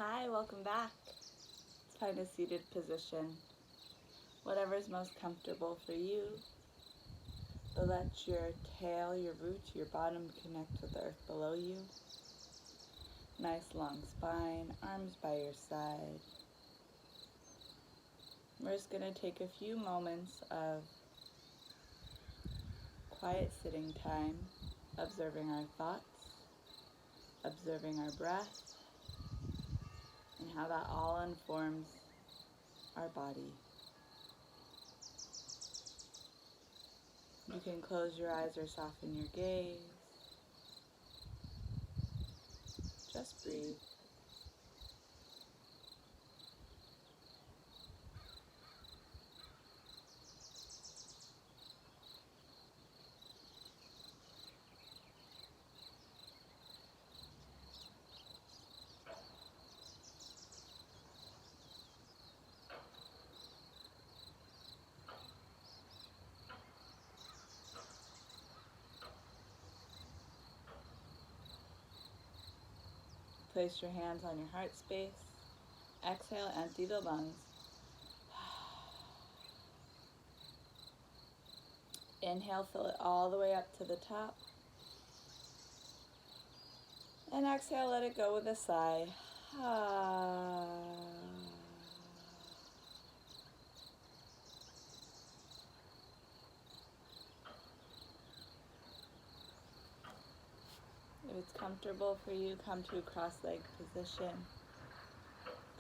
Hi, welcome back. Find a seated position, whatever's most comfortable for you. But let your tail, your roots, your bottom connect with the earth below you. Nice long spine, arms by your side. We're just going to take a few moments of quiet sitting time, observing our thoughts, observing our breath, and how that all informs our body. You can close your eyes or soften your gaze. Just breathe. Place your hands on your heart space. Exhale, empty the lungs. Inhale, fill it all the way up to the top. And exhale, let it go with a sigh. If it's comfortable for you, come to a cross-legged position.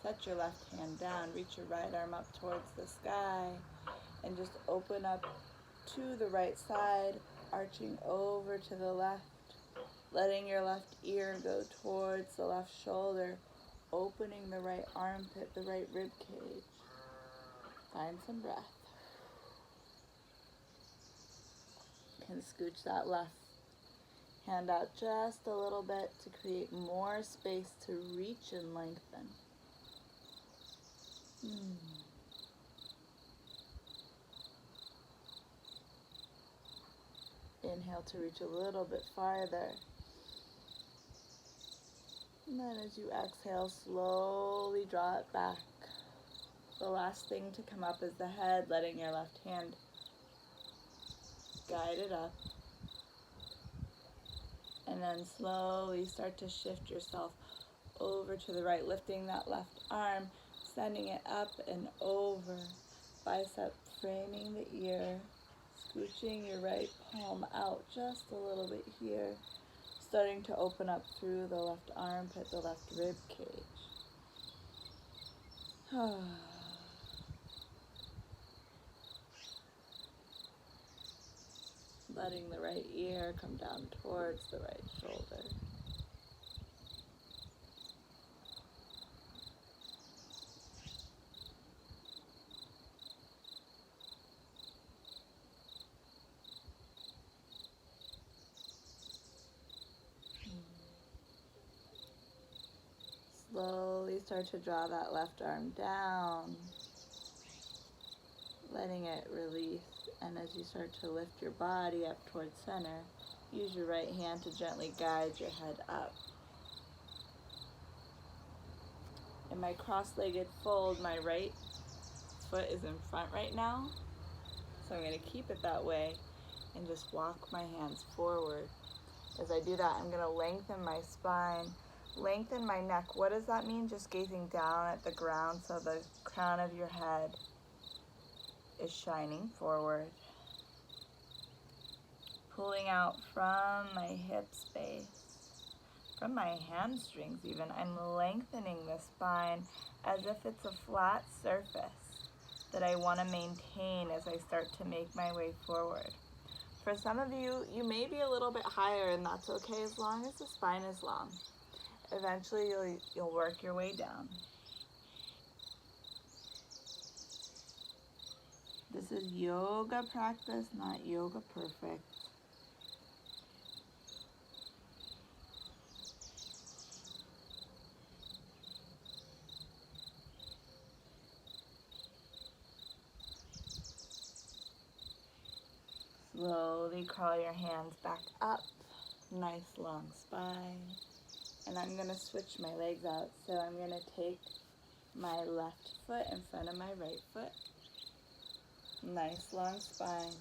Set your left hand down, reach your right arm up towards the sky, and just open up to the right side, arching over to the left, letting your left ear go towards the left shoulder, opening the right armpit, the right rib cage. Find some breath. And scooch that left hand out just a little bit to create more space to reach and lengthen. Inhale to reach a little bit farther. And then as you exhale, slowly draw it back. The last thing to come up is the head, letting your left hand guide it up. And then slowly start to shift yourself over to the right, lifting that left arm, sending it up and over. Bicep framing the ear, scooching your right palm out just a little bit here. Starting to open up through the left armpit, the left rib cage. Letting the right ear come down towards the right shoulder. Slowly start to draw that left arm down, letting it release. And as you start to lift your body up towards center, use your right hand to gently guide your head up. In my cross-legged fold, my right foot is in front right now, so I'm going to keep it that way and just walk my hands forward. As I do that, I'm going to lengthen my spine, lengthen my neck. What does that mean? Just gazing down at the ground so the crown of your head is shining forward. Pulling out from my hip space, from my hamstrings even. I'm lengthening the spine as if it's a flat surface that I want to maintain as I start to make my way forward. For some of you, you may be a little bit higher, and that's okay as long as the spine is long. Eventually, you'll work your way down. This is yoga practice, not yoga perfect. Slowly crawl your hands back up. Nice long spine. And I'm going to switch my legs out. So I'm going to take my left foot in front of my right foot. Nice long spine.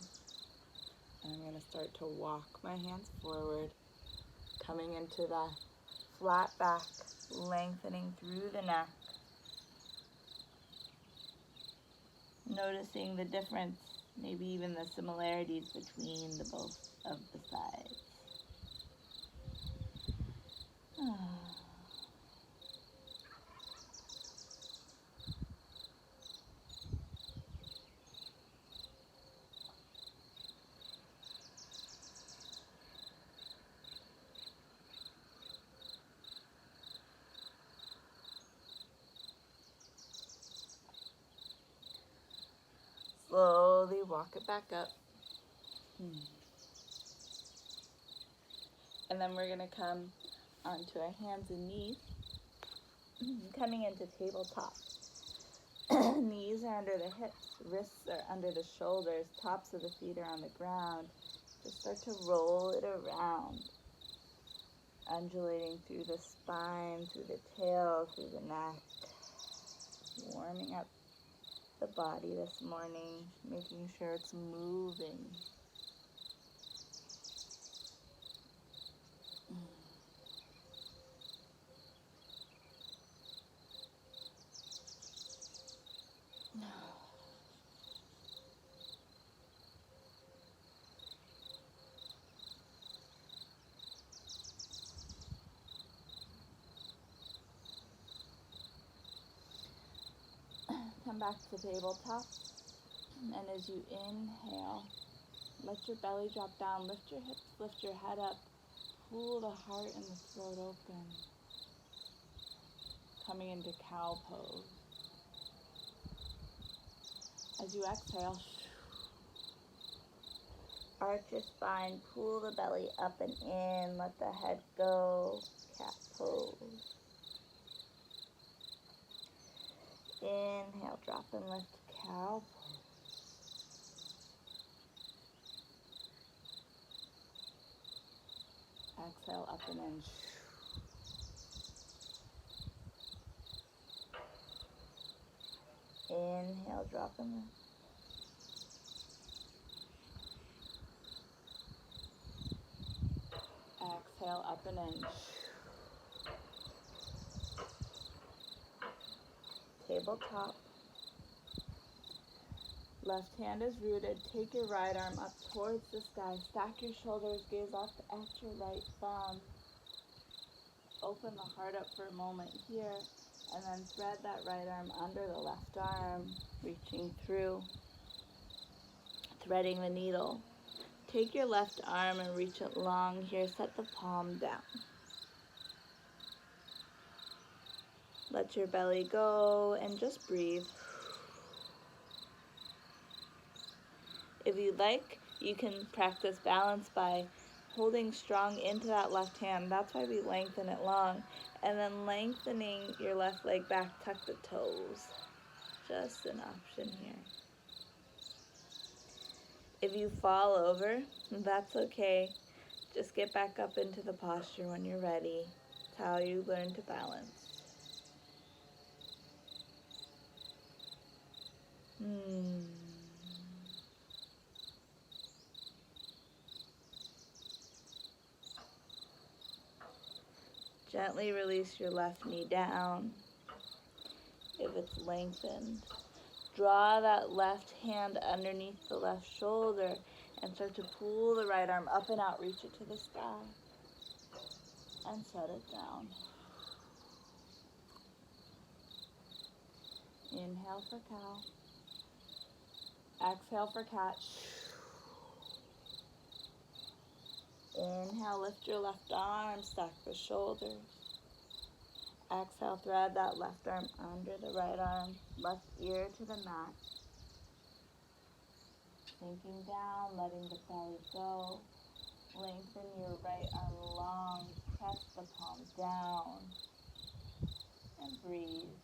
And I'm going to start to walk my hands forward, coming into the flat back, lengthening through the neck. Noticing the difference, maybe even the similarities between the both of the sides. Slowly walk it back up. And then we're going to come onto our hands and knees, coming into tabletop. Knees are under the hips, wrists are under the shoulders, tops of the feet are on the ground. Just start to roll it around, undulating through the spine, through the tail, through the neck, warming up the body this morning, making sure it's moving. Come back to tabletop, and as you inhale, let your belly drop down, lift your hips, lift your head up, pull the heart and the throat open, coming into cow pose. As you exhale, arch your spine, pull the belly up and in, let the head go, cat pose. Inhale, drop and lift, cow pose. Exhale, up and in. Inhale, drop and lift. Exhale, up and in. Tabletop. Left hand is rooted. Take your right arm up towards the sky. Stack your shoulders, gaze up at your right thumb. Open the heart up for a moment here, and then thread that right arm under the left arm, reaching through, threading the needle. Take your left arm and reach it long here. Set the palm down. Let your belly go and just breathe. If you'd like, you can practice balance by holding strong into that left hand. That's why we lengthen it long. And then lengthening your left leg back, tuck the toes. Just an option here. If you fall over, that's okay. Just get back up into the posture when you're ready. It's how you learn to balance. Gently release your left knee down if it's lengthened. Draw that left hand underneath the left shoulder and start to pull the right arm up and out. Reach it to the sky and set it down. Inhale for cow. Exhale for cat. Inhale, lift your left arm, stack the shoulders. Exhale, thread that left arm under the right arm, left ear to the mat. Sinking down, letting the belly go. Lengthen your right arm long, press the palm down, and breathe.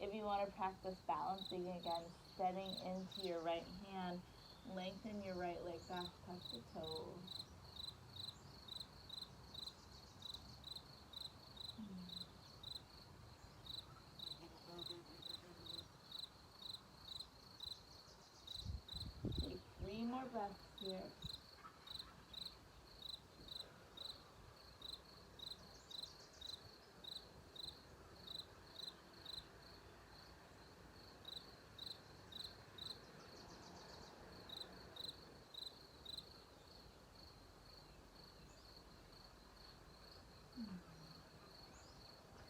If you want to practice balancing again, setting into your right hand, lengthen your right leg back, touch the toes. more breaths here.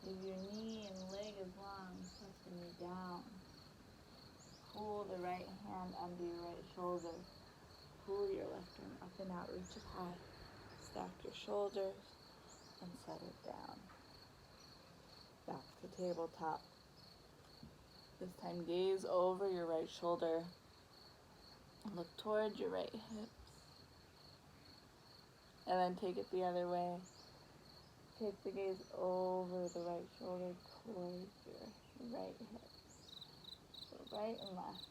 If your knee and leg is long, press the knee down. Pull the right hand under your right shoulder. Pull your left arm up and out, reach it high. Stack your shoulders and set it down. Back to tabletop. This time gaze over your right shoulder. Look towards your right hips. And then take it the other way. Take the gaze over the right shoulder towards your right hip. So right and left.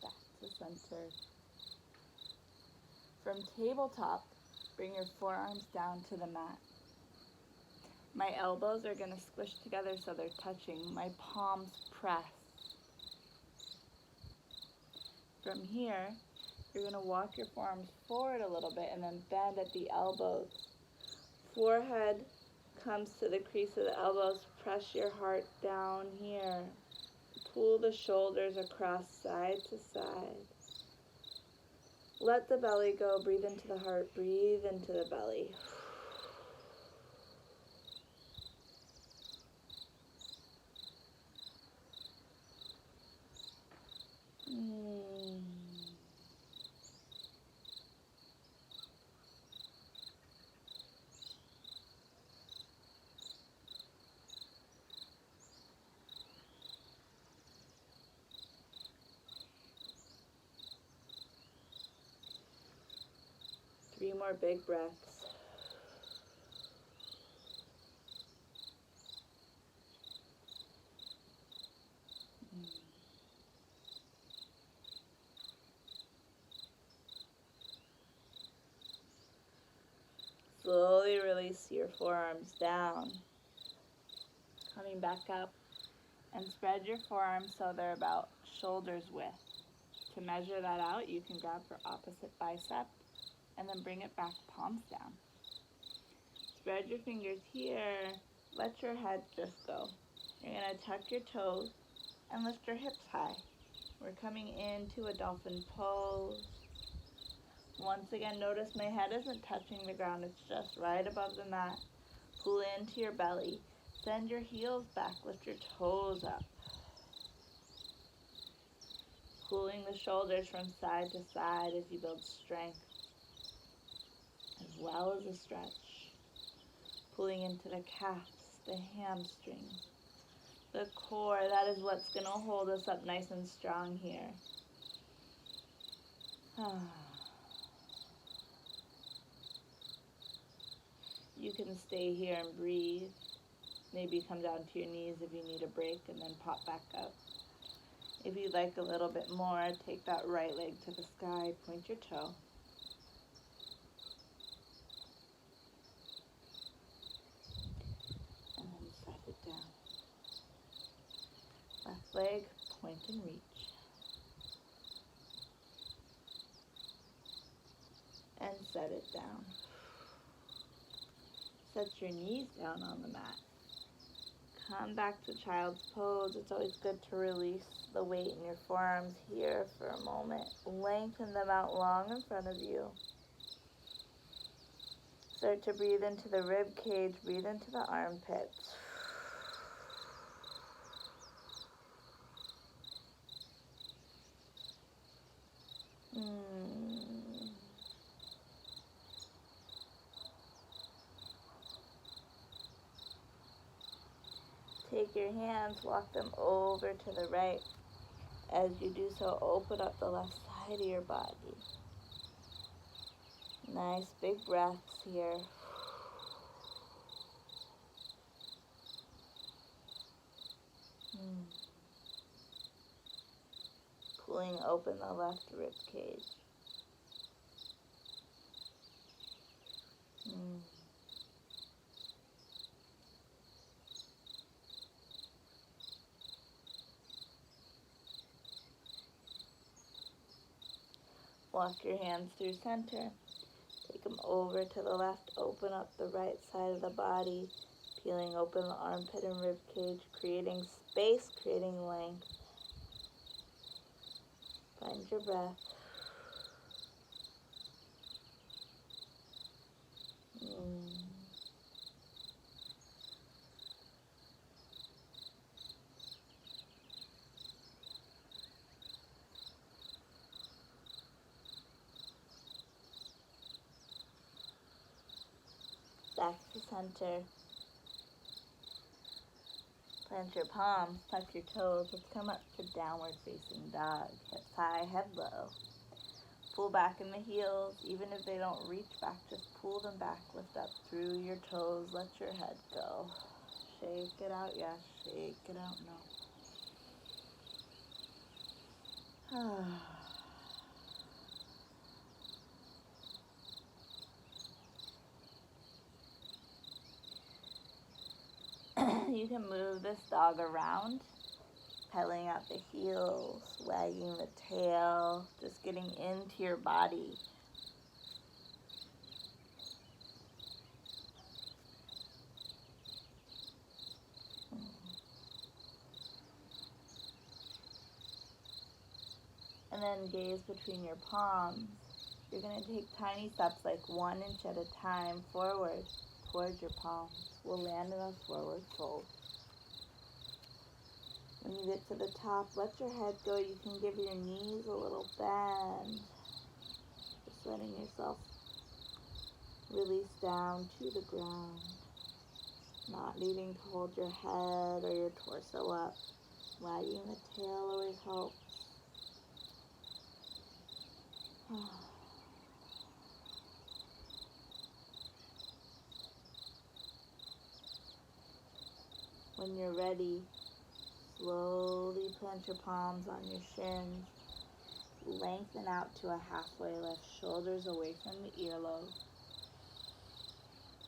Back to center. From tabletop, bring your forearms down to the mat. My elbows are going to squish together so they're touching. My palms press. From here, you're going to walk your forearms forward a little bit and then bend at the elbows. Forehead comes to the crease of the elbows. Press your heart down here. Pull the shoulders across side to side. Let the belly go. Breathe into the heart. Breathe into the belly. Three more big breaths. Slowly release your forearms down. Coming back up and spread your forearms so they're about shoulders width. To measure that out, you can grab your opposite bicep and then bring it back, palms down. Spread your fingers here. Let your head just go. You're going to tuck your toes and lift your hips high. We're coming into a dolphin pose. Once again, notice my head isn't touching the ground. It's just right above the mat. Pull into your belly. Send your heels back. Lift your toes up. Pulling the shoulders from side to side as you build strength, as well as a stretch. Pulling into the calves, the hamstrings, the core. That is what's going to hold us up nice and strong here. You can stay here and breathe. Maybe come down to your knees if you need a break and then pop back up. If you'd like a little bit more, take that right leg to the sky, point your toe. And then set it down. Left leg, point and reach. And set it down. Set your knees down on the mat. Come back to child's pose. It's always good to release the weight in your forearms here for a moment. Lengthen them out long in front of you. Start to breathe into the rib cage. Breathe into the armpits. Take your hands, walk them over to the right. As you do so, open up the left side of your body. Nice big breaths here. Pulling open the left rib cage. Walk your hands through center. Take them over to the left. Open up the right side of the body. Peeling open the armpit and rib cage. Creating space, creating length. Find your breath. Back to center. Plant your palms, tuck your toes. Let's come up to downward facing dog. Hips high, head low. Pull back in the heels. Even if they don't reach back, just pull them back. Lift up through your toes. Let your head go. Shake it out, yes. Shake it out, no. You can move this dog around, pedaling out the heels, wagging the tail, just getting into your body. And then gaze between your palms. You're going to take tiny steps, like 1 inch at a time, forward towards your palms. We'll land in a forward fold. When you get to the top, let your head go. You can give your knees a little bend. Just letting yourself release down to the ground. Not needing to hold your head or your torso up. Wagging the tail always helps. When you're ready, slowly plant your palms on your shins. Lengthen out to a halfway lift, shoulders away from the earlobe.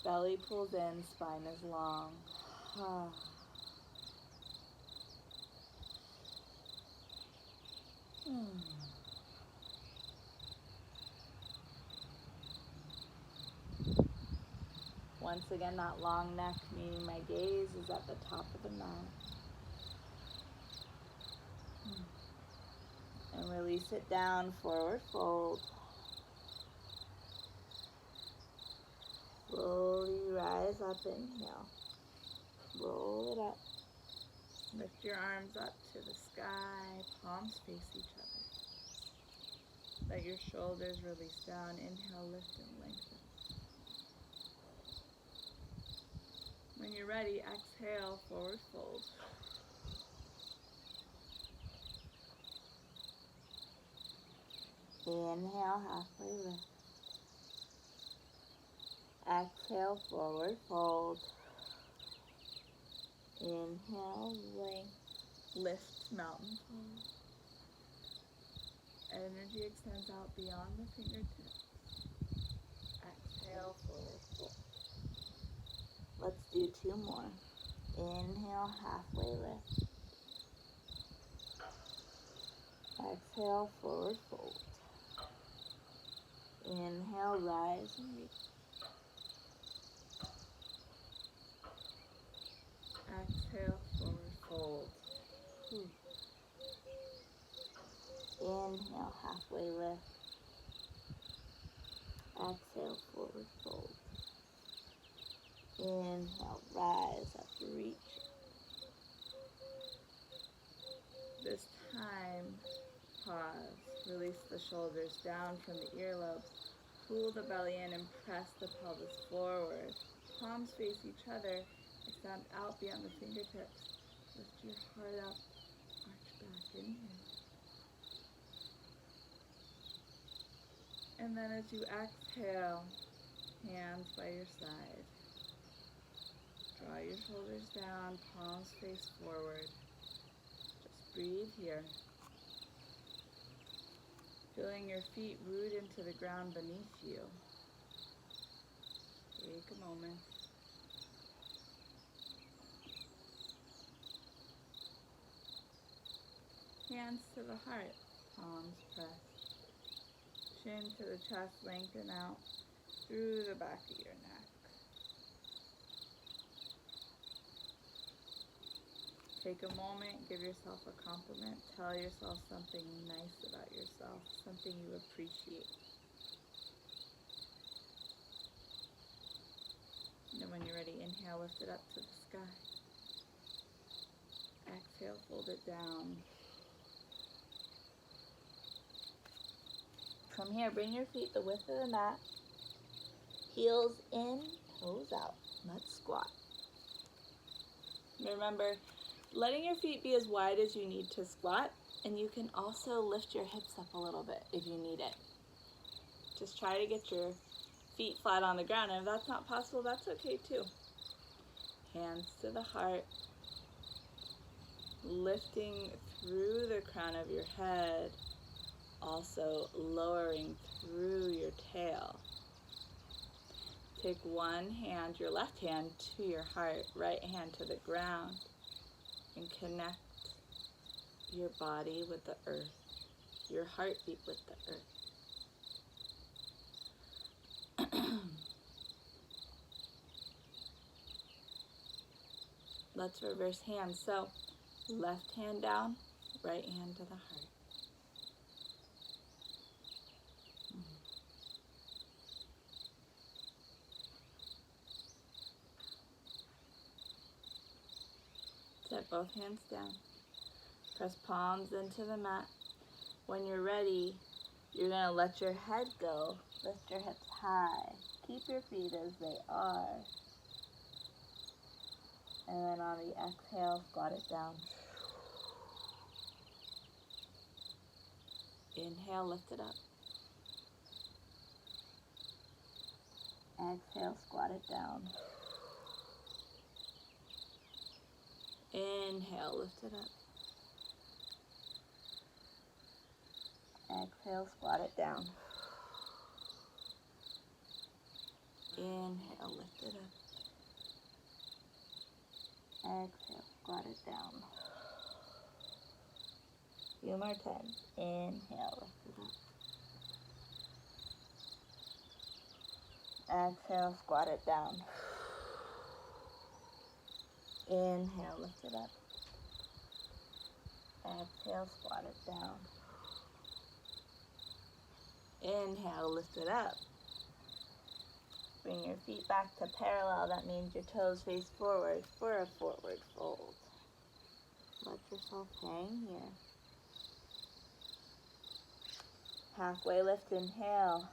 Belly pulls in, spine is long. Once again, that long neck, meaning my gaze is at the top of the mat. And release it down, forward fold. Slowly rise up, inhale. Roll it up. Lift your arms up to the sky, palms face each other. Let your shoulders release down. Inhale, lift and lengthen. When you're ready, exhale, forward fold. Inhale, halfway lift. Exhale, forward fold. Inhale, lift, mountain pose. Energy extends out beyond the fingertips. Exhale, forward fold. Let's do 2 more. Inhale, halfway lift. Exhale, forward fold. Inhale, rise and reach. Exhale, forward fold. Inhale, halfway lift. Exhale, forward fold. Inhale, rise up to reach. This time, pause. Release the shoulders down from the earlobes. Pull the belly in and press the pelvis forward. Palms face each other. Extend out beyond the fingertips. Lift your heart up. Arch back, inhale. And then as you exhale, hands by your side. Draw your shoulders down, palms face forward. Just breathe here. Feeling your feet root into the ground beneath you. Take a moment. Hands to the heart, palms pressed. chin to the chest, lengthen out through the back of your neck. Take a moment, give yourself a compliment, tell yourself something nice about yourself, something you appreciate. And then when you're ready, inhale, lift it up to the sky. Exhale, fold it down. From here, bring your feet the width of the mat. Heels in, toes out. Let's squat. Remember, letting your feet be as wide as you need to squat, and you can also lift your hips up a little bit if you need it. Just try to get your feet flat on the ground, and if that's not possible, that's okay too. Hands to the heart, lifting through the crown of your head, also lowering through your tail. Take one hand, your left hand, to your heart, right hand to the ground, and connect your body with the earth, your heartbeat with the earth. Let's reverse hands. So left hand down, right hand to the heart. Set both hands down. Press palms into the mat. When you're ready, you're going to let your head go. Lift your hips high. Keep your feet as they are. And then on the exhale, squat it down. Inhale, lift it up. Exhale, squat it down. Inhale, lift it up. Exhale, squat it down. Inhale, lift it up. Exhale, squat it down. Few more times. Inhale, lift it up. Exhale, squat it down. Inhale, lift it up. Exhale, squat it down. Inhale, lift it up. Bring your feet back to parallel. That means your toes face forward for a forward fold. Let yourself hang here. Halfway lift, inhale.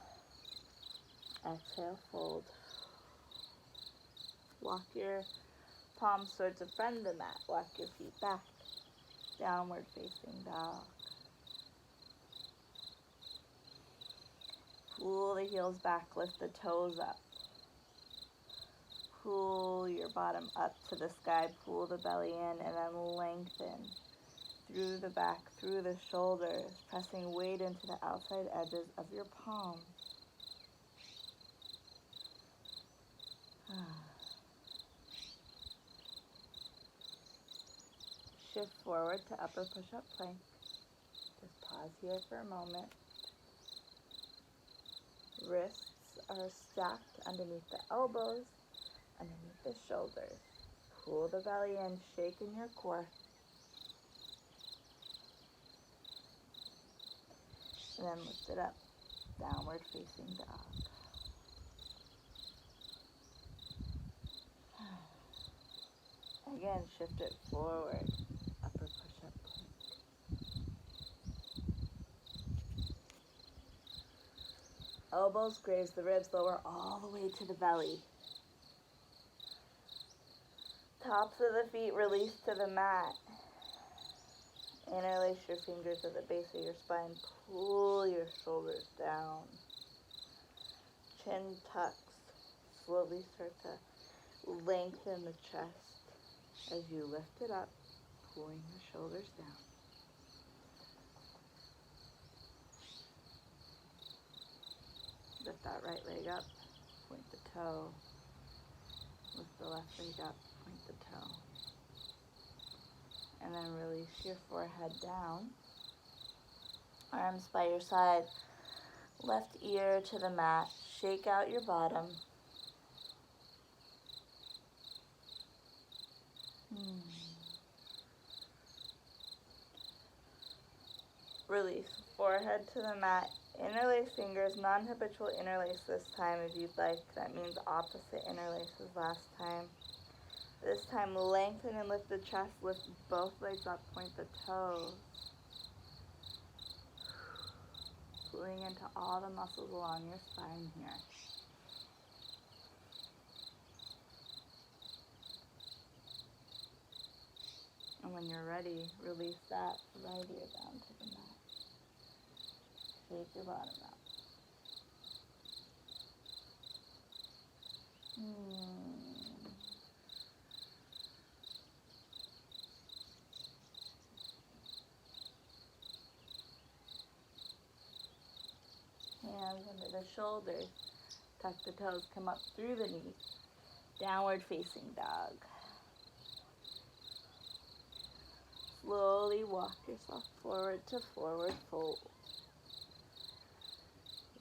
Exhale, fold. Walk your palms towards the front of the mat. Walk your feet back. Downward facing dog. Pull the heels back, lift the toes up. Pull your bottom up to the sky, pull the belly in, and then lengthen through the back, through the shoulders, pressing weight into the outside edges of your palms. Shift forward to upper push-up plank. Just pause here for a moment. Wrists are stacked underneath the elbows, underneath the shoulders. Pull the belly in, shake in your core. And then lift it up, downward facing dog. Again, shift it forward, upper push-up plank. Elbows graze the ribs, lower all the way to the belly. Tops of the feet release to the mat. Interlace your fingers at the base of your spine. Pull your shoulders down. Chin tucks. Slowly start to lengthen the chest as you lift it up, pulling the shoulders down. Lift that right leg up, point the toe. Lift the left leg up, point the toe. And then release your forehead down. Arms by your side. Left ear to the mat. Shake out your bottom. Release. Forehead to the mat. Interlace fingers. Non-habitual interlace this time if you'd like. That means opposite interlace as last time. This time lengthen and lift the chest. Lift both legs up. Point the toes. Pulling into all the muscles along your spine here. And when you're ready, release that right ear down to the mat. Shake your bottom out. Hands under the shoulders. Tuck the toes, come up through the knees. Downward facing dog. Slowly walk yourself forward to forward fold.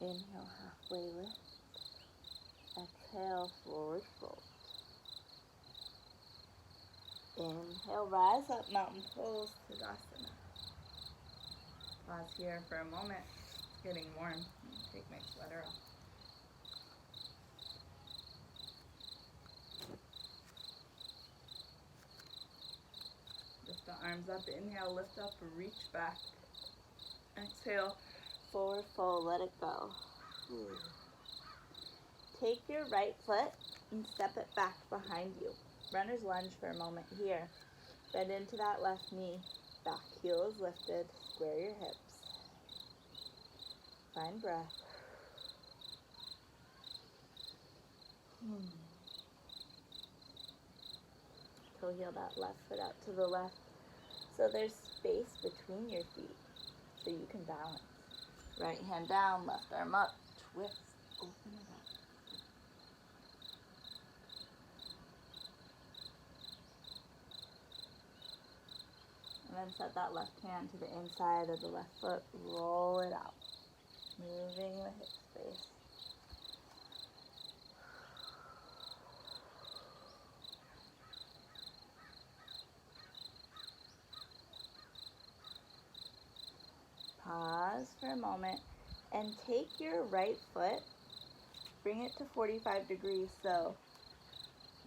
Inhale, halfway lift. Exhale, forward fold. Inhale, rise up, mountain pose, Tadasana. Pause here for a moment. It's getting warm. Take my sweater off. Lift the arms up. Inhale, lift up, reach back. Exhale, forward fold, let it go. Take your right foot and step it back behind you. Runner's lunge for a moment here. Bend into that left knee. Back heel is lifted. Square your hips. Find breath. Toe heel that left foot out to the left. So there's space between your feet so you can balance. Right hand down, left arm up. Twist. Open it up. And then set that left hand to the inside of the left foot. Roll it out. Moving the hip space. Pause for a moment and take your right foot, bring it to 45 degrees so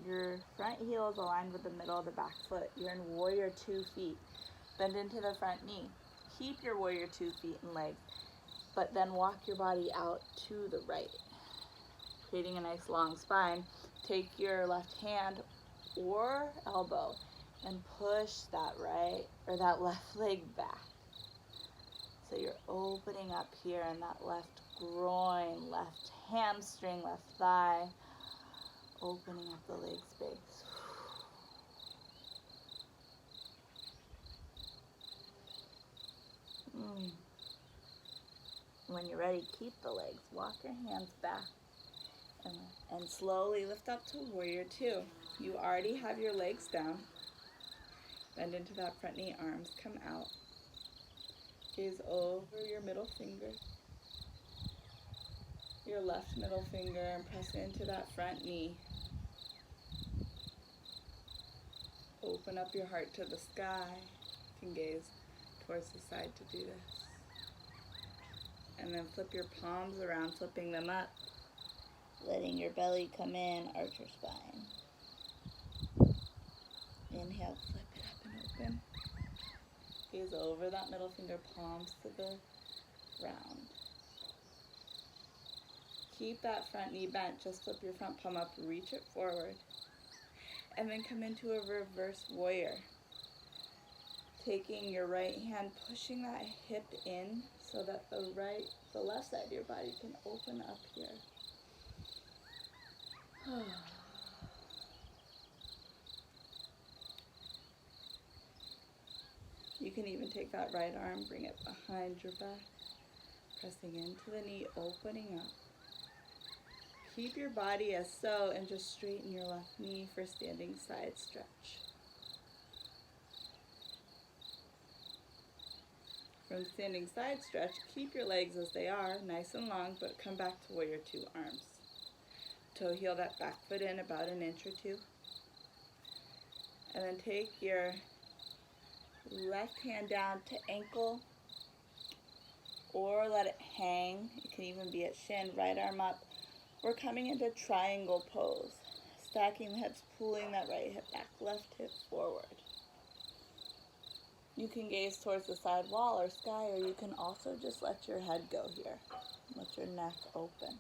your front heel is aligned with the middle of the back foot. You're in warrior 2 feet. Bend into the front knee. Keep your warrior 2 feet and legs, but then walk your body out to the right, creating a nice long spine. Take your left hand or elbow and push that right or that left leg back. So you're opening up here in that left groin, left hamstring, left thigh, opening up the leg space. When you're ready, keep the legs. Walk your hands back and slowly lift up to warrior 2. You already have your legs down. Bend into that front knee, arms come out. Gaze over your middle finger, your left middle finger, and press into that front knee. Open up your heart to the sky. You can gaze towards the side to do this. And then flip your palms around, flipping them up, letting your belly come in, arch your spine. Inhale, flip it up and open. Gaze over that middle finger, palms to the ground. Keep that front knee bent. Just flip your front palm up, reach it forward. And then come into a reverse warrior. Taking your right hand, pushing that hip in so that the left side of your body can open up here. You can even take that right arm, bring it behind your back, pressing into the knee, opening up. Keep your body as so and just straighten your left knee for standing side stretch. From standing side stretch, keep your legs as they are, nice and long, but come back to warrior two arms. Toe heel that back foot in about an inch or two. And then take your left hand down to ankle or let it hang. It can even be at shin, right arm up. We're coming into triangle pose. Stacking the hips, pulling that right hip back, left hip forward. You can gaze towards the side wall or sky, or you can also just let your head go here. Let your neck open.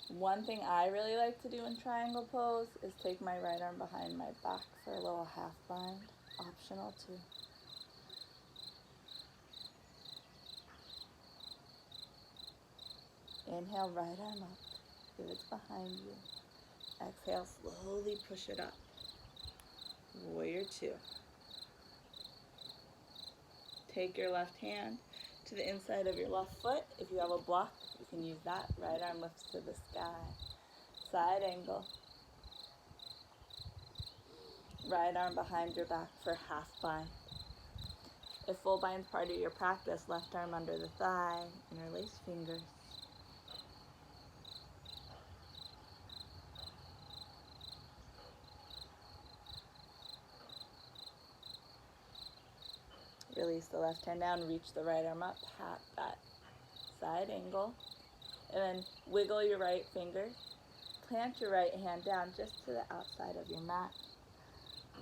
One thing I really like to do in triangle pose is take my right arm behind my back for a little half bind, optional too. Inhale, right arm up, if it's behind you. Exhale, slowly push it up. Warrior two. Take your left hand to the inside of your left foot. If you have a block, you can use that. Right arm lifts to the sky. Side angle. Right arm behind your back for half bind. If full bind's part of your practice, left arm under the thigh, interlace fingers. Release the left hand down, reach the right arm up, pat that side angle, and then wiggle your right finger. Plant your right hand down just to the outside of your mat.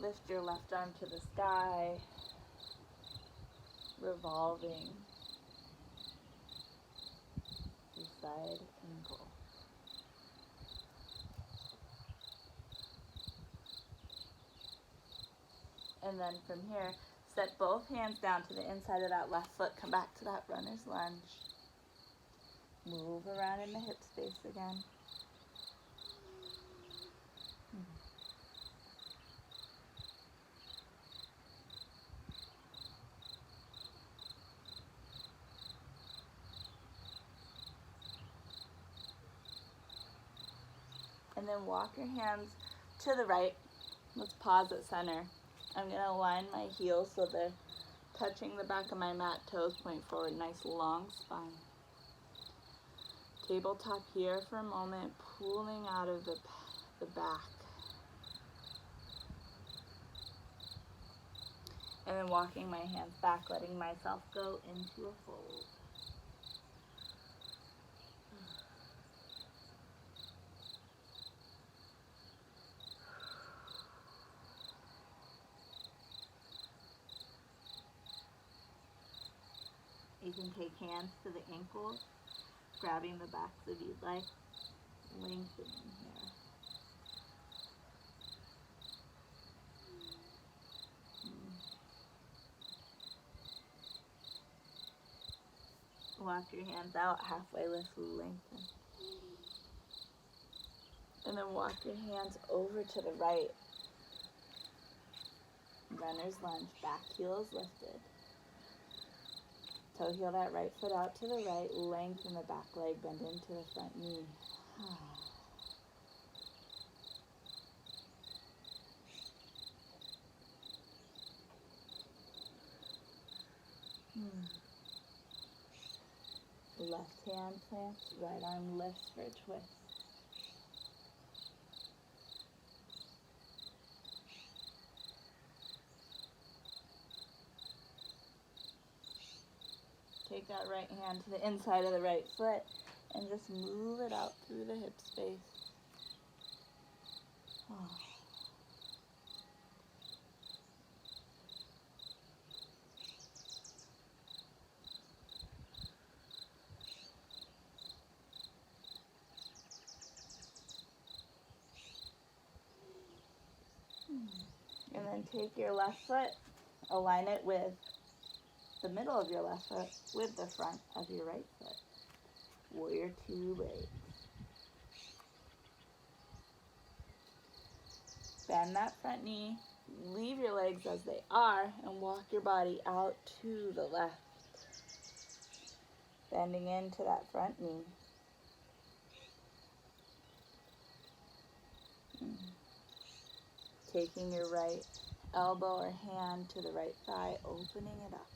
Lift your left arm to the sky, revolving the side angle. And then from here, set both hands down to the inside of that left foot. Come back to that runner's lunge. Move around in the hip space again. And then walk your hands to the right. Let's pause at center. I'm going to align my heels so they're touching the back of my mat, toes point forward, nice long spine. Tabletop here for a moment, pulling out of the back. And then walking my hands back, letting myself go into a fold. You can take hands to the ankles, grabbing the backs if you'd like, lengthening here. Walk your hands out, halfway lift, lengthen. And then walk your hands over to the right. Runner's lunge, back heel is lifted. Toe heel that right foot out to the right, lengthen the back leg, bend into the front knee. Left hand plants, right arm lifts for a twist. Take that right hand to the inside of the right foot and just move it out through the hip space. And then take your left foot, align it with the middle of your left foot with the front of your right foot. Warrior two legs. Bend that front knee, leave your legs as they are, and walk your body out to the left. Bending into that front knee. taking your right elbow or hand to the right thigh, opening it up.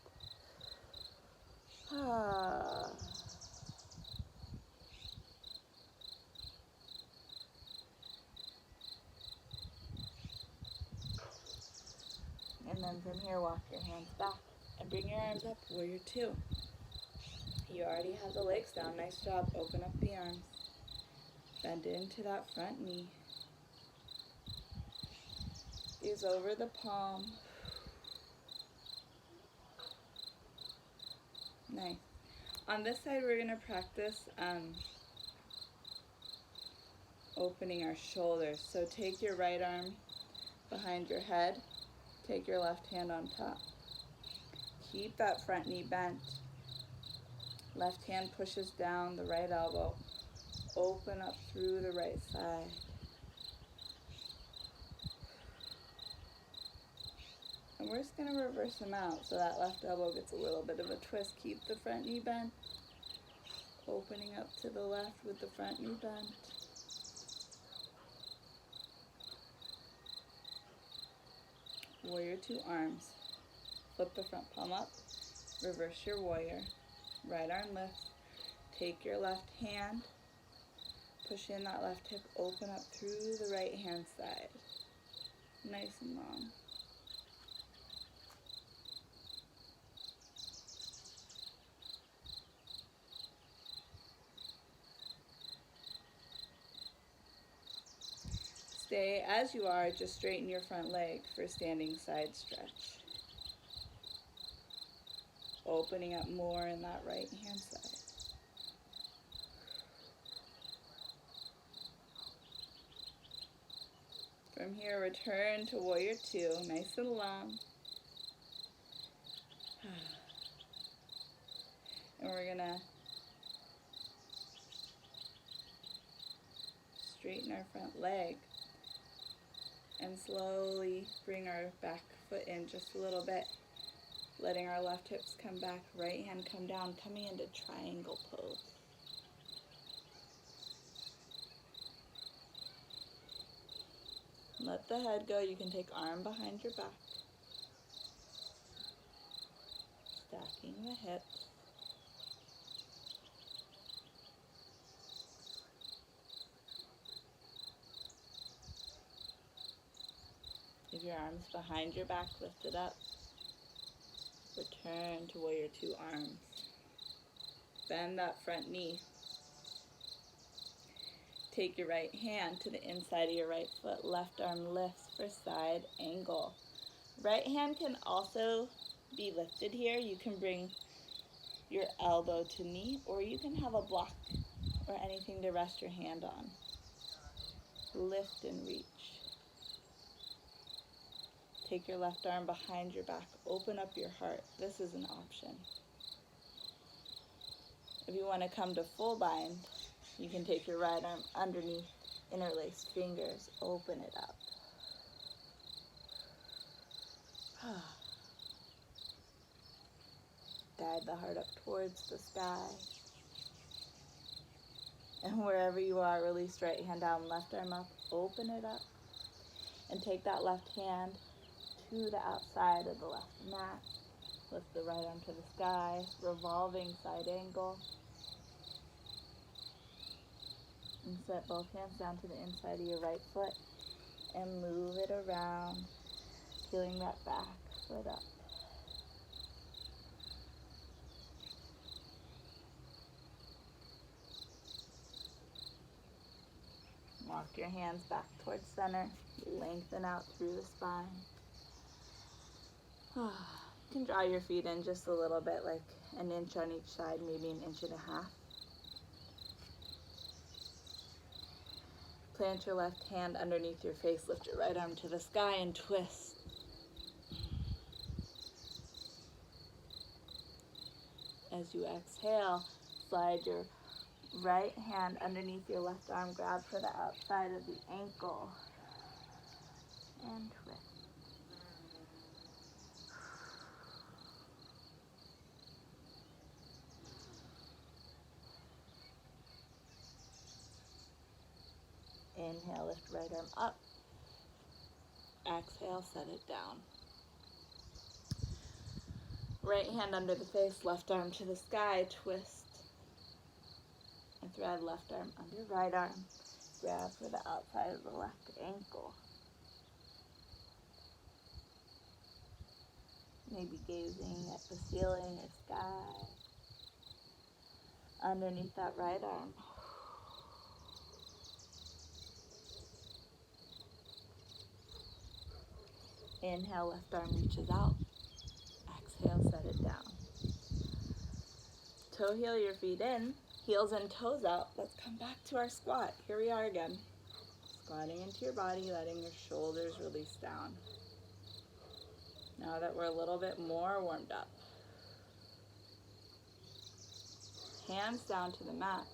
And then from here, walk your hands back and bring your arms up, warrior two. You already have the legs down, nice job. Open up the arms. Bend into that front knee. Gaze over the palm. Nice. On this side, we're gonna practice opening our shoulders. So take your right arm behind your head. Take your left hand on top. Keep that front knee bent. Left hand pushes down the right elbow. Open up through the right side. And we're just going to reverse them out so that left elbow gets a little bit of a twist. Keep the front knee bent. Opening up to the left with the front knee bent. Warrior two arms. Flip the front palm up. Reverse your warrior. Right arm lifts. Take your left hand. Push in that left hip. Open up through the right hand side. Nice and long. Stay as you are, just straighten your front leg for standing side stretch. Opening up more in that right hand side. From here, return to warrior two, nice and long. And we're gonna straighten our front leg and slowly bring our back foot in just a little bit, letting our left hips come back, right hand come down, coming into triangle pose. Let the head go. You can take arm behind your back. Stacking the hips. If your arms behind your back, lift it up. Return to warrior two arms. Bend that front knee. Take your right hand to the inside of your right foot. Left arm lifts for side angle. Right hand can also be lifted here. You can bring your elbow to knee, or you can have a block or anything to rest your hand on. Lift and reach. Take your left arm behind your back. Open up your heart. This is an option. If you want to come to full bind, you can take your right arm underneath, interlaced fingers. Open it up. Guide the heart up towards the sky. And wherever you are, release right hand down, left arm up. Open it up. And take that left hand to the outside of the left mat. Lift the right arm to the sky, revolving side angle. And set both hands down to the inside of your right foot and move it around, peeling that back foot up. Walk your hands back towards center, lengthen out through the spine. You can draw your feet in just a little bit, like an inch on each side, maybe an inch and a half. Plant your left hand underneath your face, lift your right arm to the sky and twist. As you exhale, slide your right hand underneath your left arm, grab for the outside of the ankle, and twist. Inhale, lift right arm up. Exhale, set it down. Right hand under the face, left arm to the sky, twist. And thread left arm under right arm. Grab for the outside of the left ankle. Maybe gazing at the ceiling or sky. Underneath that right arm. Inhale, left arm reaches out. Exhale, set it down. Toe heel your feet in, heels and toes out. Let's come back to our squat. Here we are again. Squatting into your body, letting your shoulders release down. Now that we're a little bit more warmed up. Hands down to the mat.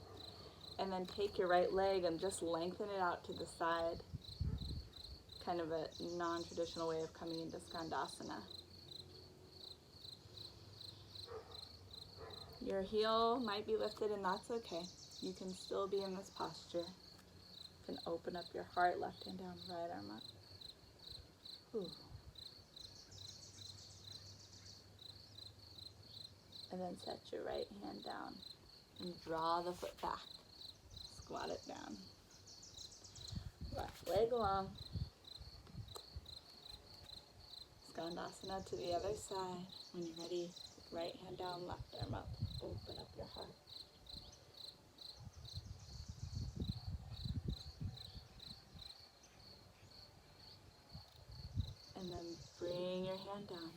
And then take your right leg and just lengthen it out to the side. Kind of a non-traditional way of coming into Skandasana. Your heel might be lifted and that's okay. You can still be in this posture. You can open up your heart, left hand down, right arm up. Ooh. And then set your right hand down and draw the foot back. Squat it down. Left leg long. Skandasana to the other side. When you're ready, right hand down, left arm up. Open up your heart. And then bring your hand down.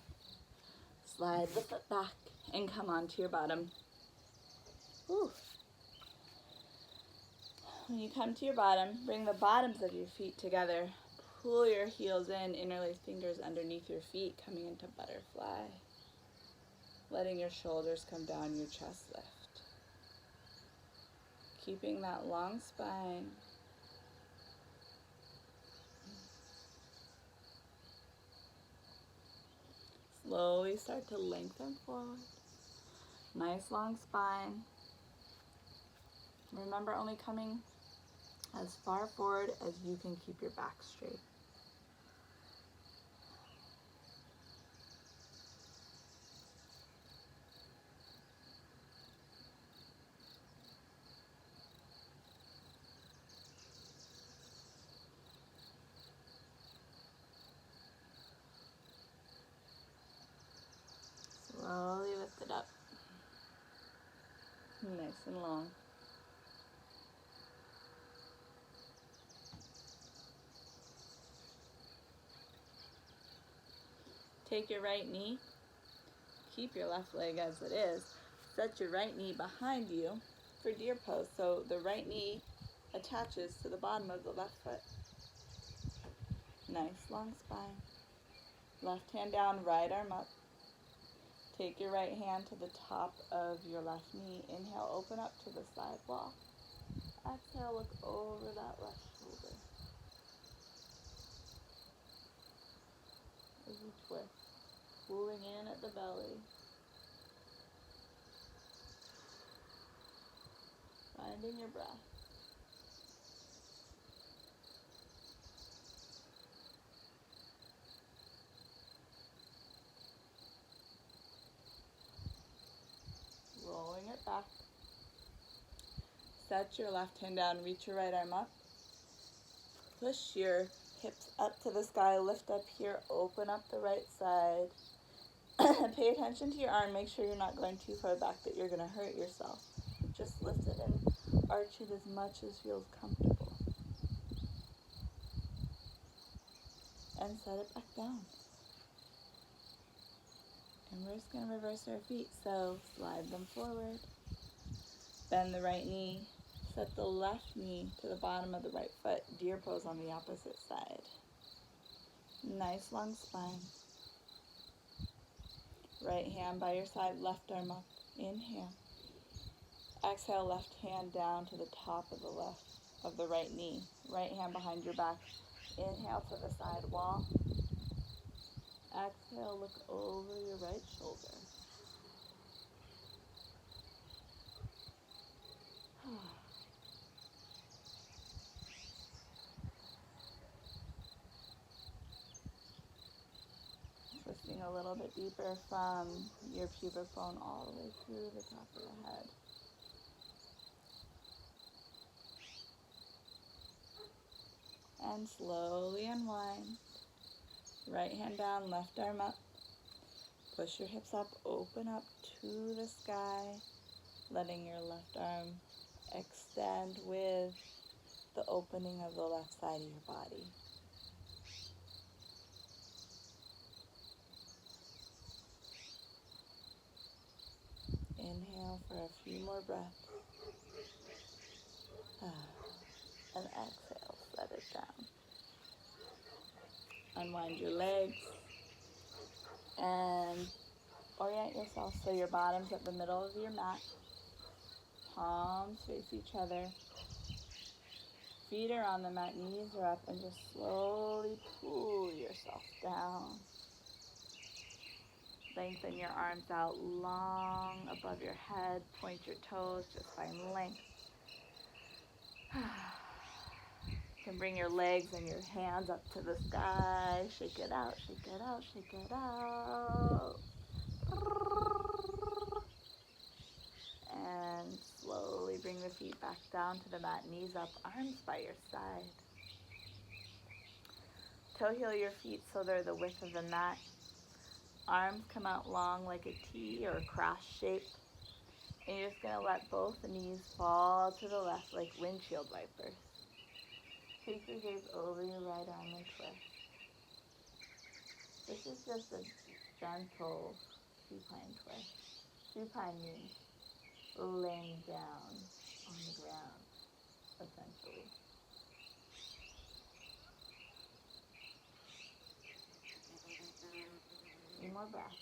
Slide the foot back and come onto your bottom. Whew. When you come to your bottom, bring the bottoms of your feet together. Pull your heels in, interlace fingers underneath your feet, coming into butterfly. Letting your shoulders come down, your chest lift. Keeping that long spine. Slowly start to lengthen forward. Nice long spine. Remember, only coming as far forward as you can keep your back straight. Slowly lift it up. Nice and long. Take your right knee. Keep your left leg as it is. Set your right knee behind you for deer pose. So the right knee attaches to the bottom of the left foot. Nice long spine. Left hand down, right arm up. Take your right hand to the top of your left knee. Inhale, open up to the side wall. Exhale, look over that left shoulder. As you twist, pulling in at the belly. Finding your breath. Rolling it back. Set your left hand down, reach your right arm up. Push your hips up to the sky, lift up here, open up the right side. Pay attention to your arm, make sure you're not going too far back that you're going to hurt yourself. Just lift it and arch it as much as feels comfortable. And set it back down. And we're just going to reverse our feet, so slide them forward. Bend the right knee. Set the left knee to the bottom of the right foot. Deer pose on the opposite side. Nice long spine. Right hand by your side, left arm up. Inhale. Exhale, left hand down to the top of the right knee. Right hand behind your back. Inhale to the side wall. Exhale, look over your right shoulder. a little bit deeper from your pubic bone all the way through the top of the head. And slowly unwind. Right hand down, left arm up. Push your hips up, open up to the sky, letting your left arm extend with the opening of the left side of your body. Inhale for a few more breaths. And exhale, set it down. Unwind your legs and orient yourself so your bottom's at the middle of your mat. Palms face each other. Feet are on the mat, knees are up, and just slowly pull yourself down. Lengthen your arms out long above your head. Point your toes, just find length. You can bring your legs and your hands up to the sky. Shake it out, shake it out, shake it out. And slowly bring the feet back down to the mat, knees up, arms by your side. Toe heel your feet so they're the width of the mat. Arms come out long like a T or a cross shape. And you're just going to let both knees fall to the left like windshield wipers. Take your gaze over your right arm and twist. This is just a gentle supine twist. Supine means laying down on the ground, essentially. One more breath.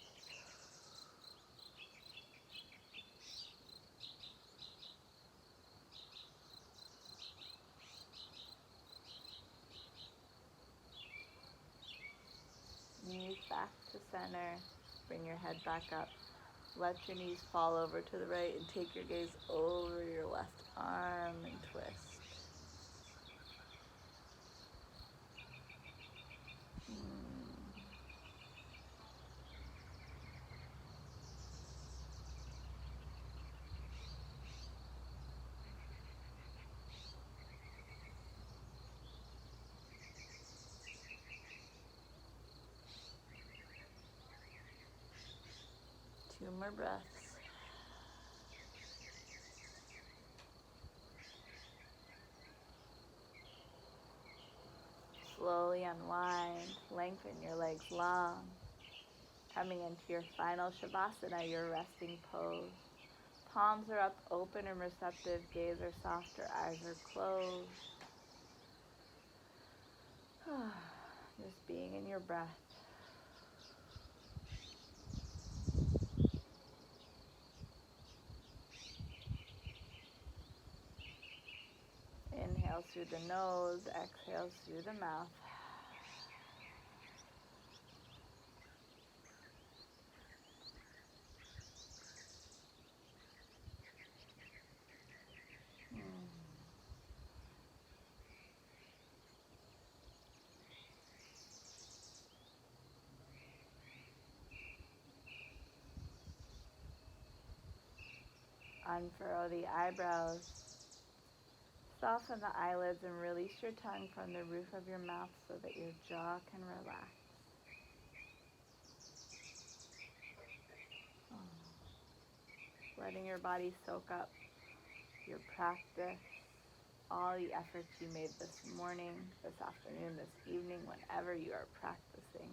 Knees back to center. Bring your head back up. Let your knees fall over to the right and take your gaze over your left arm and twist. Two more breaths. Slowly unwind, lengthen your legs long. Coming into your final Shavasana, your resting pose. Palms are up, open and receptive, gaze are softer, eyes are closed. Just being in your breath. Inhale through the nose, exhale through the mouth. Unfurrow the eyebrows. Soften the eyelids and release your tongue from the roof of your mouth so that your jaw can relax. Letting your body soak up your practice, all the efforts you made this morning, this afternoon, this evening, whenever you are practicing.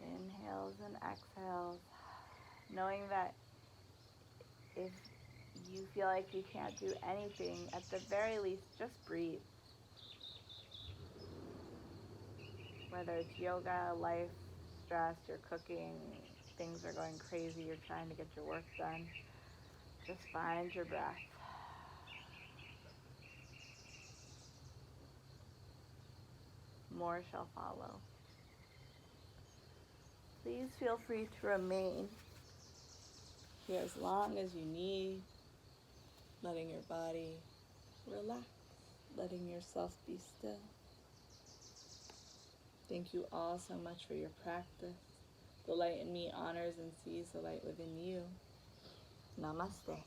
Inhales and exhales, knowing that if you feel like you can't do anything, at the very least, just breathe. Whether it's yoga, life, stress, you're cooking, things are going crazy, you're trying to get your work done, just find your breath. More shall follow. Please feel free to remain here as long as you need, letting your body relax letting yourself be still. Thank you all so much for your practice. The light in me honors and sees the light within you. Namaste.